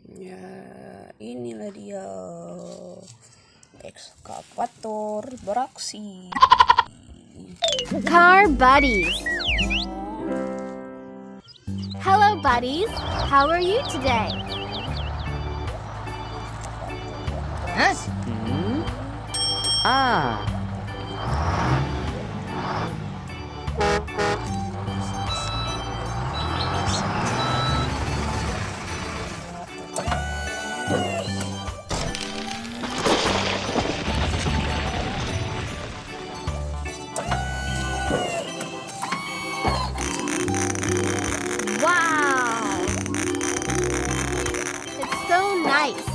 Ya, inilah dia ekskavator beraksi. Car buddies. Hello buddies, how are you today? Huh? Ah. Wow! It's so nice.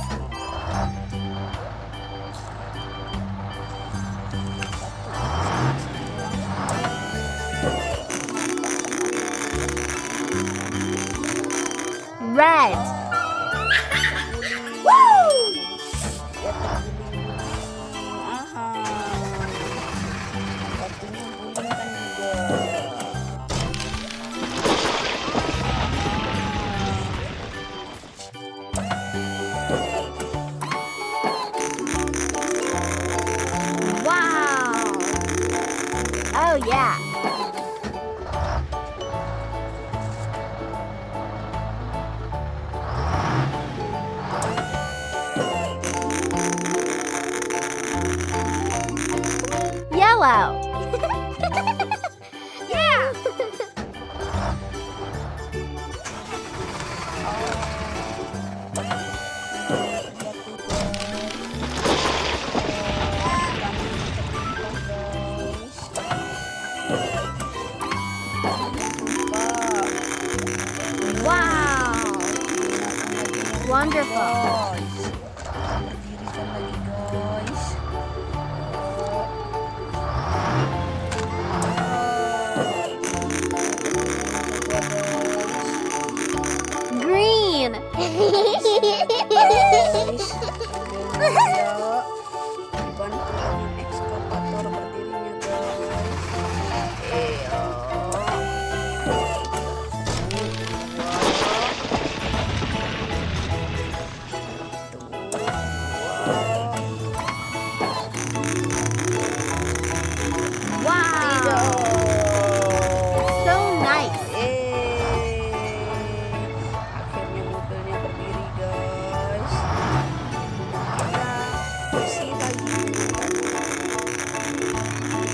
Red. Woo! Waktunya gulingkan juga. Wow! Oh yeah! Yellow! Yeah! Wow! Wonderful! Berdirikan lagi guys. Green! Guys,